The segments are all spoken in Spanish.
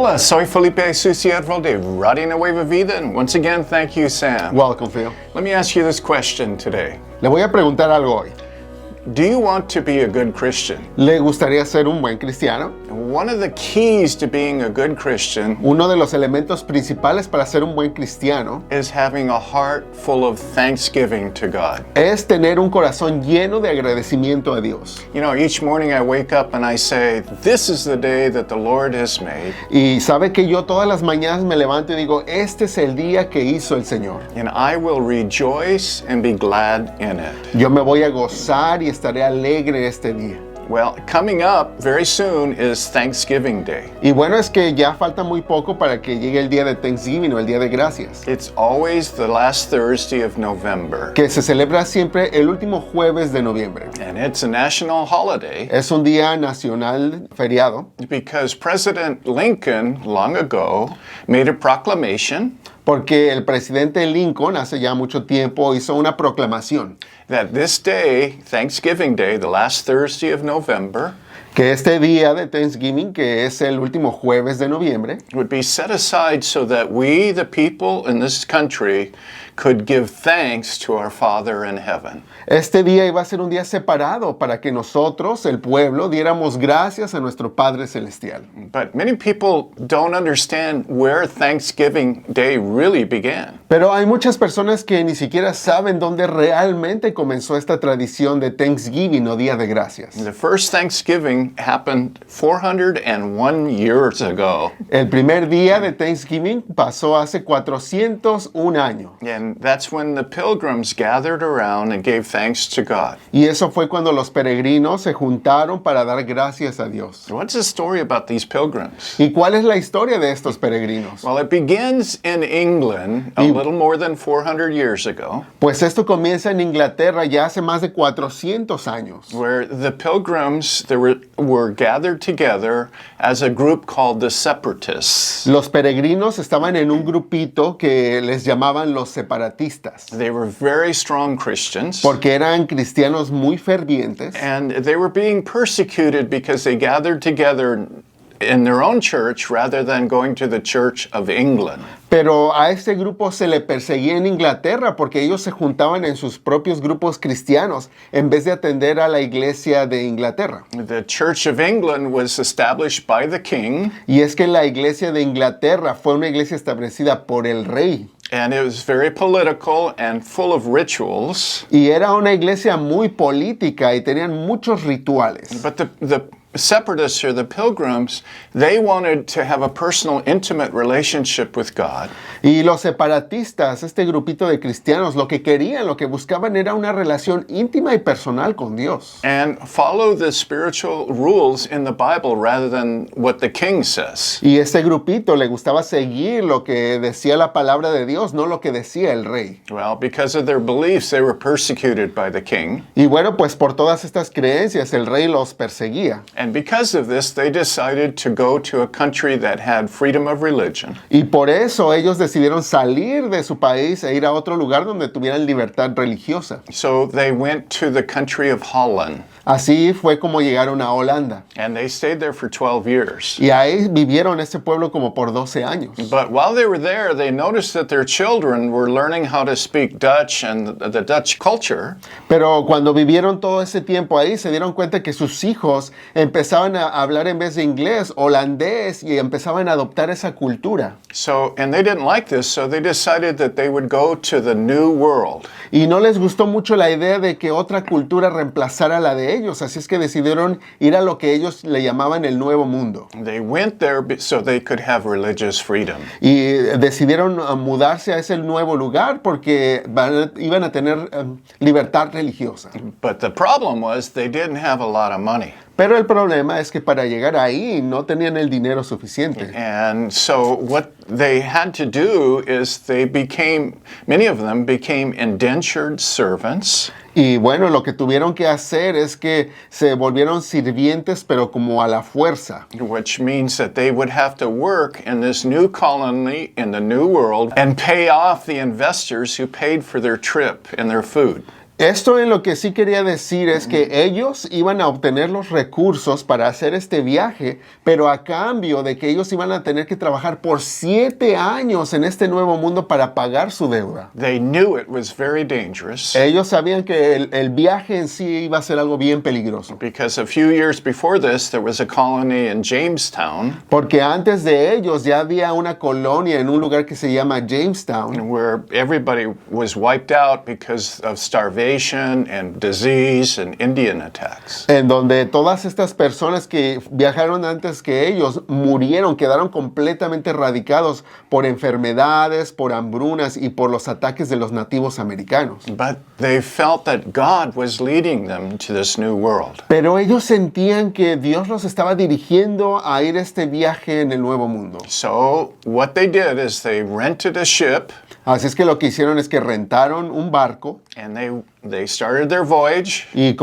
Hola, soy Felipe, su siervo de Nueva, Vida, and once again, thank you, Sam. Welcome, Phil. Let me ask you this question today. Le voy a preguntar algo hoy. Do you want to be a good Christian? ¿Le gustaría ser un buen cristiano? One of the keys to being a good Christian Uno de los elementos principales para ser un buen cristiano is having a heart full of thanksgiving to God. es tener un corazón lleno de agradecimiento a Dios. You know, each morning I wake up and I say, this is the day that the Lord has made, Y sabe que yo todas las mañanas me levanto y digo, este es el día que hizo el Señor. and I will rejoice and be glad in it. Yo me voy a gozar y estaré alegre este día. Well, coming up very soon is Thanksgiving Day. Y bueno, es que ya falta muy poco para que llegue el día de Thanksgiving o el día de Gracias, It's always the last Thursday of November, que se celebra siempre el último jueves de noviembre. and it's a national holiday Es un día nacional feriado because President Lincoln, long ago, made a proclamation porque el presidente Lincoln hace ya mucho tiempo hizo una proclamación that this day, Thanksgiving Day, the last Thursday of November, que este día de Thanksgiving, que es el último jueves de noviembre, would be set aside so that we, the people in this country, could give thanks to our Father in heaven. este día iba a ser un día separado para que nosotros, el pueblo, diéramos gracias a nuestro Padre Celestial. But many people don't understand where Thanksgiving Day really began. Pero hay muchas personas que ni siquiera saben dónde realmente comenzó esta tradición de Thanksgiving o Día de Gracias. The first Thanksgiving happened 401 years ago, El primer día de Thanksgiving pasó hace 401 años. and that's when the pilgrims gathered around and gave thanks to God. Y eso fue cuando los peregrinos se juntaron para dar gracias a Dios. What's the story about these pilgrims? ¿Y cuál es la historia de estos peregrinos? Well, it begins in England a little more than 400 years ago, Pues esto comienza en Inglaterra ya hace más de 400 años, where the pilgrims were gathered together as a group called the separatists. Los peregrinos estaban en un grupito que les llamaban los separatistas, They were very strong Christians, porque eran cristianos muy fervientes and they were being persecuted because they gathered together in their own church rather than going to the Church of England. pero a este grupo se le perseguía en Inglaterra porque ellos se juntaban en sus propios grupos cristianos en vez de atender a la iglesia de Inglaterra. The Church of England was established by the king, Y es que la iglesia de Inglaterra fue una iglesia establecida por el rey. and it was very political and full of rituals. Y era una iglesia muy política y tenían muchos rituales. But the separatists or the pilgrims, they wanted to have a personal, intimate relationship with God. Y los separatistas, este grupito de cristianos, lo que querían, lo que buscaban era una relación íntima y personal con Dios. And follow the spiritual rules in the Bible rather than what the king says. Y este grupito le gustaba seguir lo que decía la palabra de Dios, no lo que decía el rey. Well, because of their beliefs, they were persecuted by the king. Y bueno, pues por todas estas creencias el rey los perseguía. And because of this, they decided to go to a country that had freedom of religion. Y por eso ellos decidieron salir de su país e ir a otro lugar donde tuvieran libertad religiosa. So they went to the country of Holland, Así fue como llegaron a Holanda. and they stayed there for 12 years. Y ahí vivieron en este pueblo como por 12 años. But while they were there, they noticed that their children were learning how to speak Dutch and the Dutch culture. Pero cuando vivieron todo ese tiempo ahí, se dieron cuenta que sus hijos empezaban a hablar en vez de inglés, holandés, y empezaban a adoptar esa cultura. So, and they didn't like this, so they decided that they would go to the New World. Y no les gustó mucho la idea de que otra cultura reemplazara la de ellos, así es que decidieron ir a lo que ellos le llamaban el Nuevo Mundo. They went there so they could have religious freedom. Y decidieron mudarse a ese nuevo lugar porque iban a tener libertad religiosa. But the problem was they didn't have a lot of money. Pero el problema es que para llegar ahí no tenían el dinero suficiente. And so what they had to do is many of them became indentured servants. Y bueno, lo que tuvieron que hacer es que se volvieron sirvientes, pero como a la fuerza. Which means that they would have to work in this new colony in the New World and pay off the investors who paid for their trip and their food. Esto en lo que sí quería decir es que ellos iban a obtener los recursos para hacer este viaje, pero a cambio de que ellos iban a tener que trabajar por 7 años en este nuevo mundo para pagar su deuda. They knew it was very dangerous Ellos sabían que el viaje en sí iba a ser algo bien peligroso. because a few years before this, there was a colony in Jamestown Porque antes de ellos ya había una colonia en un lugar que se llama Jamestown, where everybody was wiped out because of starvation and disease and Indian attacks. en donde todas estas personas que viajaron antes que ellos murieron, quedaron completamente erradicados por enfermedades, por hambrunas y por los ataques de los nativos americanos. But they felt that God was leading them to this new world. Pero ellos sentían que Dios los estaba dirigiendo a ir a este viaje en el nuevo mundo. So what they did is they rented a ship Así es que lo que hicieron es que rentaron un barco and they started their voyage. y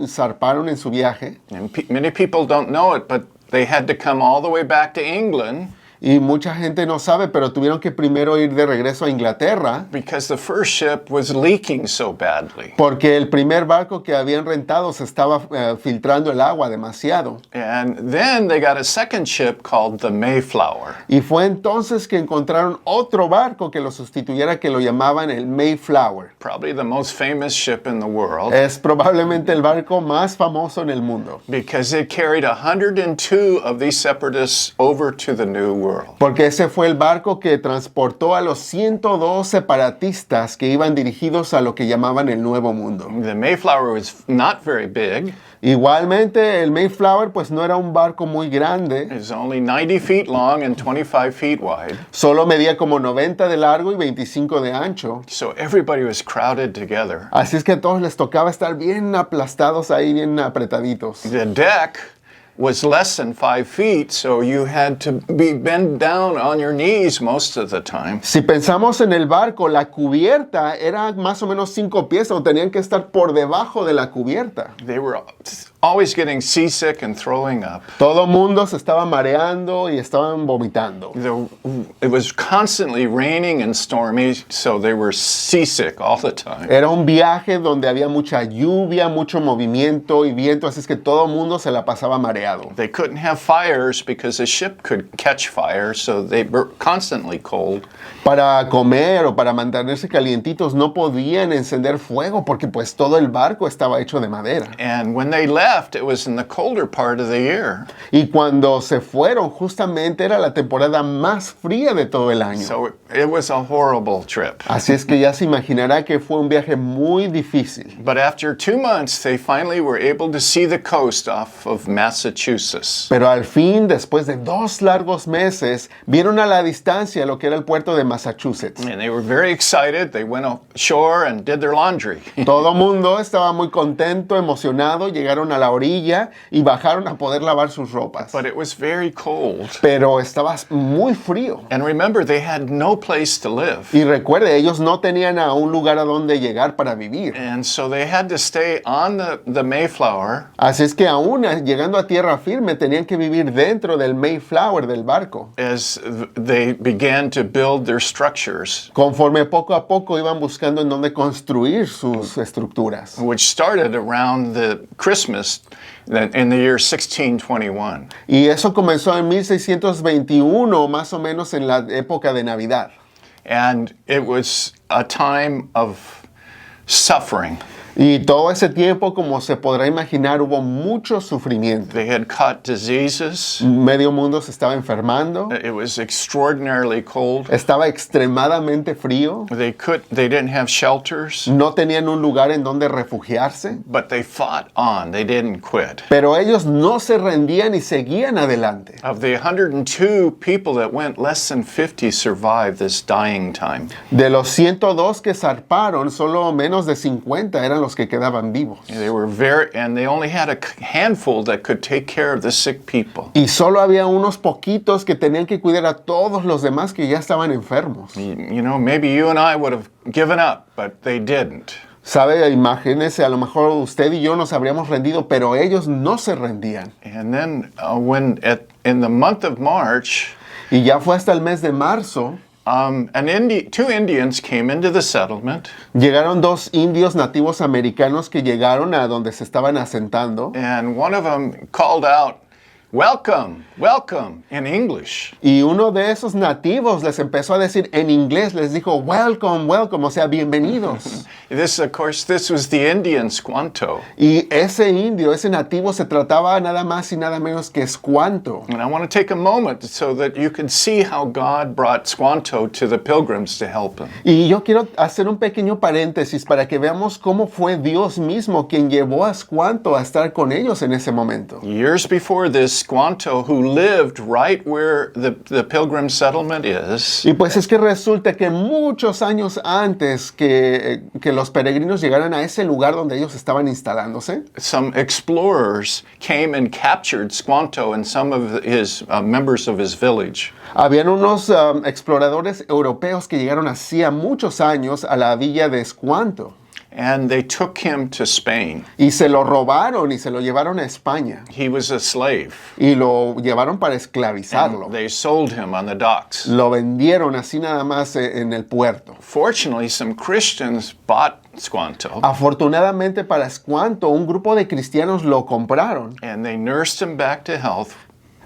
zarparon en su viaje. And many people don't know it, but they had to come all the way back to England Y mucha gente no sabe, pero tuvieron que primero ir de regreso a Inglaterra because the first ship was leaking so badly. porque el primer barco que habían rentado se estaba filtrando el agua demasiado. And then they got a second ship called the Mayflower. Y fue entonces que encontraron otro barco que lo sustituyera, que lo llamaban el Mayflower. Probably the most famous ship in the world Es probablemente el barco más famoso en el mundo, because it carried 102 of these separatists over to the New World. porque ese fue el barco que transportó a los 102 separatistas que iban dirigidos a lo que llamaban el Nuevo Mundo. The Mayflower was not very big. Igualmente, el Mayflower pues no era un barco muy grande, It was only 90 feet long and 25 feet wide. solo medía como 90 de largo y 25 de ancho. So everybody was crowded together. Así es que a todos les tocaba estar bien aplastados ahí, bien apretaditos. The deck was less than 5 feet, so you had to be bent down on your knees most of the time. Si pensamos en el barco, la cubierta era más o menos 5 pies, o tenían que estar por debajo de la cubierta. They were always getting seasick and throwing up. Todo mundo se estaba mareando y estaban vomitando. It was constantly raining and stormy, so they were seasick all the time. Era un viaje donde había mucha lluvia, mucho movimiento y viento, así es que todo mundo se la pasaba mareado. They couldn't have fires because the ship could catch fire, so they were constantly cold. Para comer o para mantenerse calientitos no podían encender fuego porque pues todo el barco estaba hecho de madera. And when they left, it was in the colder part of the year. Y cuando se fueron, justamente era la temporada más fría de todo el año. So it was a horrible trip. Así es que ya se imaginará que fue un viaje muy difícil. But after 2 months, they finally were able to see the coast off of Massachusetts. Pero al fin, después de 2 largos meses, vieron a la distancia lo que era el puerto de Massachusetts. And they were very excited. They went ashore and did their laundry. Todo mundo estaba muy contento, emocionado, llegaron a la orilla y bajaron a poder lavar sus ropas. But it was very cold. Pero estaba muy frío. And remember, they had no place to live. Y recuerde, ellos no tenían a un lugar a donde llegar para vivir. And so they had to stay on the Mayflower. Así es que aún llegando a tierra firme, tenían que vivir dentro del Mayflower, del barco. As they began to build their structures, Conforme poco a poco iban buscando en dónde construir sus estructuras. which started around the Christmas in the year 1621. Y eso comenzó en 1621, más o menos en la época de Navidad. And it was a time of suffering. Y todo ese tiempo, como se podrá imaginar, hubo mucho sufrimiento. They had caught diseases. Medio mundo se estaba enfermando. It was extraordinarily cold. Estaba extremadamente frío. They didn't have shelters, No tenían un lugar en donde refugiarse. but they fought on. They didn't quit. Pero ellos no se rendían y seguían adelante. Of the 102 people that went, less than 50 survived this dying time. De los 102 que zarparon, solo menos de 50 eran los que quedaban vivos. They were and they only had a handful that could take care of the sick people. Y solo había unos poquitos que tenían que cuidar a todos los demás que ya estaban enfermos. You know, maybe you and I would have given up, but they didn't. Sabe, imagínese, a lo mejor usted y yo nos habríamos rendido, pero ellos no se rendían. And then in the month of March, Y ya fue hasta el mes de marzo, Two Indians came into the settlement, Llegaron dos indios nativos americanos que llegaron a donde se estaban asentando. and one of them called out, "Welcome, welcome," in English. Y uno de esos nativos les empezó a decir en inglés, les dijo, welcome, welcome, o sea, bienvenidos. This was the Indian Squanto. Y ese indio, ese nativo, se trataba nada más y nada menos que Squanto. And I want to take a moment so that you can see how God brought Squanto to the pilgrims to help him. Y yo quiero hacer un pequeño paréntesis para que veamos cómo fue Dios mismo quien llevó a Squanto a estar con ellos en ese momento. Years before this, Squanto, who lived right where the pilgrim settlement is, Y pues es que resulta que muchos años antes que los peregrinos llegaran a ese lugar donde ellos estaban instalándose, some explorers came and captured Squanto and some of his members of his village. habían unos exploradores europeos que llegaron hacía muchos años a la villa de Squanto. And they took him to Spain. Y se lo robaron y se lo llevaron a España. He was a slave. Y lo llevaron para esclavizarlo. And they sold him on the docks. Lo vendieron así nada más en el puerto. Fortunately, some Christians bought Squanto. Afortunadamente para Squanto, un grupo de cristianos lo compraron. And they nursed him back to health.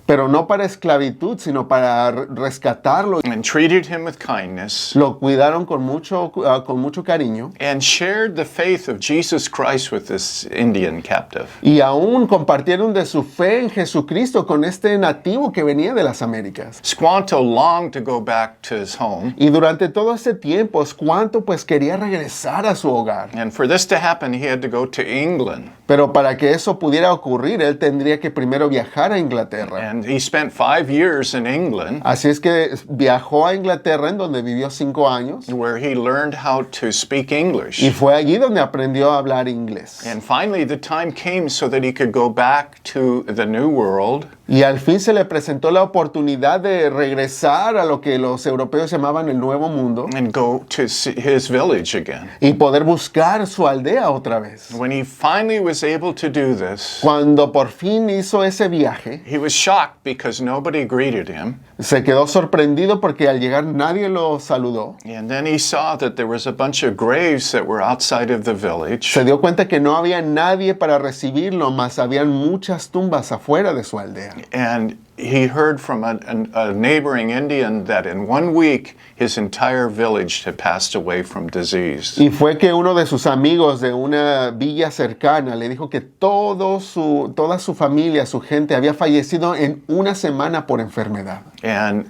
Pero no para esclavitud, sino para rescatarlo. And treated him with kindness. Lo cuidaron con mucho cariño. And shared the faith of Jesus Christ with this Indian captive. Y aún compartieron de su fe en Jesucristo con este nativo que venía de las Américas. Squanto longed to go back to his home. Y durante todo ese tiempo, Squanto pues quería regresar a su hogar. And for this to happen, he had to go to England. Pero para que eso pudiera ocurrir, él tendría que primero viajar a Inglaterra. And he spent 5 years in England, Así es que viajó a Inglaterra, en donde vivió 5 años. where he learned how to speak English. Y fue allí donde aprendió a hablar inglés. And finally, the time came so that he could go back to the New World. Y al fin se le presentó la oportunidad de regresar a lo que los europeos llamaban el Nuevo Mundo And go to his village again. y poder buscar su aldea otra vez. When he finally was able to do this, Cuando por fin hizo ese viaje, he was shocked because nobody greeted him. se quedó sorprendido porque al llegar nadie lo saludó. And then he saw that there was a bunch of graves that were outside of the village. Se dio cuenta que no había nadie para recibirlo, mas habían muchas tumbas afuera de su aldea. And he heard from a neighboring Indian that in 1 week his entire village had passed away from disease. Y fue que uno de sus amigos de una villa cercana le dijo que toda su familia, su gente, había fallecido en una semana por enfermedad. And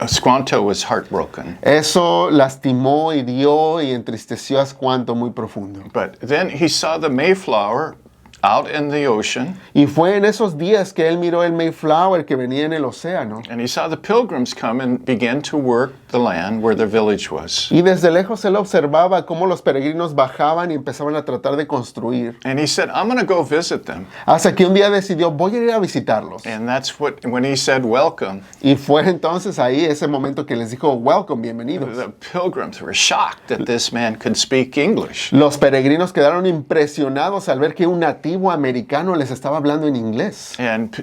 Squanto was heartbroken. Eso lastimó, hirió y entristeció a Squanto muy profundo. But then he saw the Mayflower out in the ocean, Y fue en esos días que él miró el Mayflower que venía en el océano. and he saw the pilgrims come and begin to work the land where the village was. Y desde lejos él observaba cómo los peregrinos bajaban y empezaban a tratar de construir. And he said, I'm going to go visit them. Hasta que un día decidió, voy a ir a visitarlos. And that's when he said welcome, Y fue entonces ahí ese momento que les dijo, welcome, bienvenidos. the pilgrims were shocked that this man could speak English. Los peregrinos quedaron impresionados al ver que un nativo americano les estaba hablando en inglés. And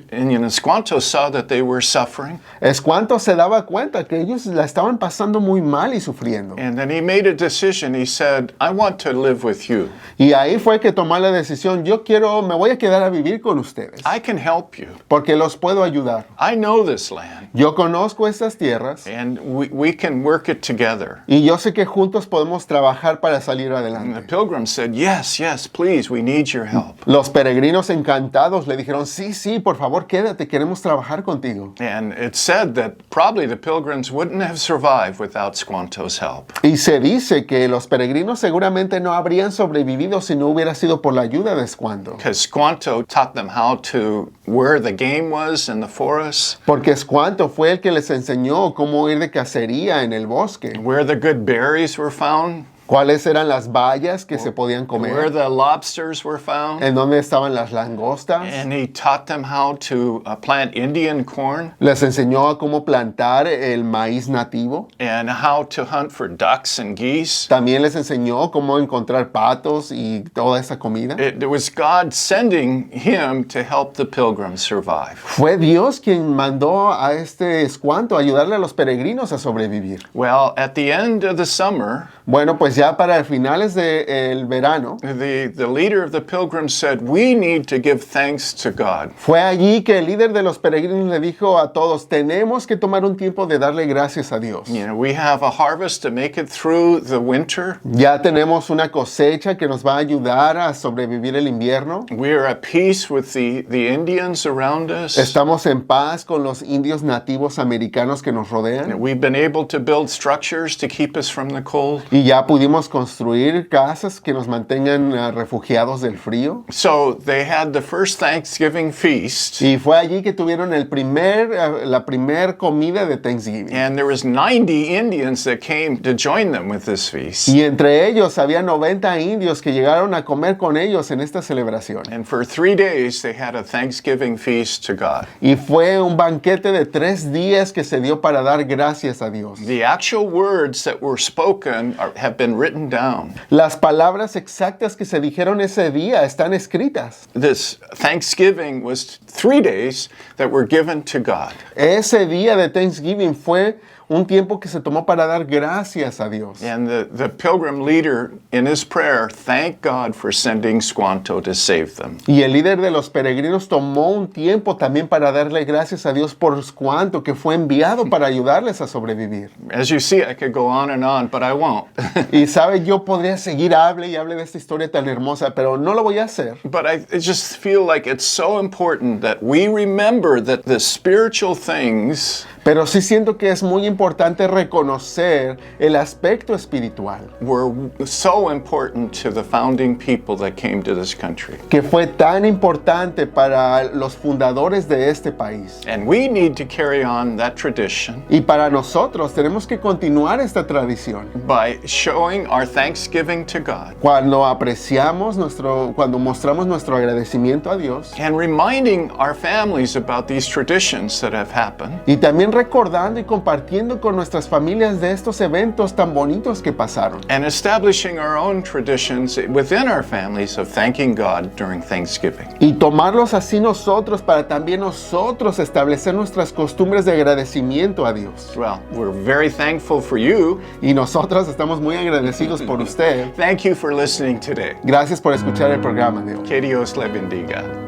Squanto saw that they were suffering. Squanto se daba cuenta que ellos la estaban pasando muy mal y sufriendo. And then he made a decision. He said, I want to live with you. Y ahí fue que tomó la decisión, me voy a quedar a vivir con ustedes, I can help you. porque los puedo ayudar. I know this land. Yo conozco estas tierras And we can work it together. y yo sé que juntos podemos trabajar para salir And the adelante. pilgrims said, yes, yes, please, we need your help. Los peregrinos encantados le dijeron, sí, por favor, quédate, queremos trabajar contigo. And it said that probably the pilgrims wouldn't have survived without Squanto's help. Y se dice que los peregrinos seguramente no habrían sobrevivido si no hubiera sido por la ayuda de Squanto. Because Squanto taught them where the game was in the forest, Porque Squanto fue el que les enseñó cómo ir de cacería en el bosque, where the good berries were found, ¿Cuáles eran las bayas que se podían where comer? the lobsters were found. ¿En dónde estaban las langostas? And he taught them how to plant Indian corn Les enseñó a cómo plantar el maíz nativo. and how to hunt for ducks and geese. También les enseñó cómo encontrar patos y toda esa comida. It was God sending him to help the pilgrims survive. Fue Dios quien mandó a este escuanto a ayudarle a los peregrinos a sobrevivir. Well, at the end of the summer, Bueno, pues ya para finales del verano, the leader of the pilgrims said, we need to give thanks to God. fue allí que el líder de los peregrinos le dijo a todos, tenemos que tomar un tiempo de darle gracias a Dios. You know, we have a harvest to make it through the winter. Ya tenemos una cosecha que nos va a ayudar a sobrevivir el invierno. We are at peace with the Indians around us. Estamos en paz con los indios nativos americanos que nos rodean. We've been able to build structures to keep us from the cold. Y ya pudimos construir casas que nos mantengan refugiados del frío. So they had the first Thanksgiving feast, Y fue allí que tuvieron la primer comida de Thanksgiving. and there was 90 Indians that came to join them with this feast. Y entre ellos había 90 indios que llegaron a comer con ellos en esta celebración. And for 3 days they had a Thanksgiving feast to God. Y fue un banquete de 3 días que se dio para dar gracias a Dios. The actual words that were spoken have been written down. Las palabras exactas que se dijeron ese día están escritas. This Thanksgiving was 3 days that were given to God. Ese día de Thanksgiving fue un tiempo que se tomó para dar gracias a Dios. And the pilgrim leader in his prayer thanked God for sending Squanto to save them. Y el líder de los peregrinos tomó un tiempo también para darle gracias a Dios por cuanto que fue enviado para ayudarles a sobrevivir. As you see, I could go on, but I won't. Y sabe, yo podría seguir hable de esta historia tan hermosa, pero no lo voy a hacer. But I just feel like it's so important that we remember that the spiritual things Pero sí siento que es muy importante reconocer el aspecto espiritual, were so important to the founding people that came to this country. que fue tan importante para los fundadores de este país. And we need to carry on that tradition Y para nosotros tenemos que continuar esta tradición. by showing our thanksgiving to God Cuando cuando mostramos nuestro agradecimiento a Dios and reminding our families about these traditions that have happened. y también recordando y compartiendo con nuestras familias de estos eventos tan bonitos que pasaron. And establishing our own traditions within our families of thanking God during Thanksgiving. Y tomarlos así nosotros para también nosotros establecer nuestras costumbres de agradecimiento a Dios. Well, we're very thankful for you. Y nosotros estamos muy agradecidos por usted. Thank you for listening today. Gracias por escuchar el programa de hoy. Que Dios le bendiga.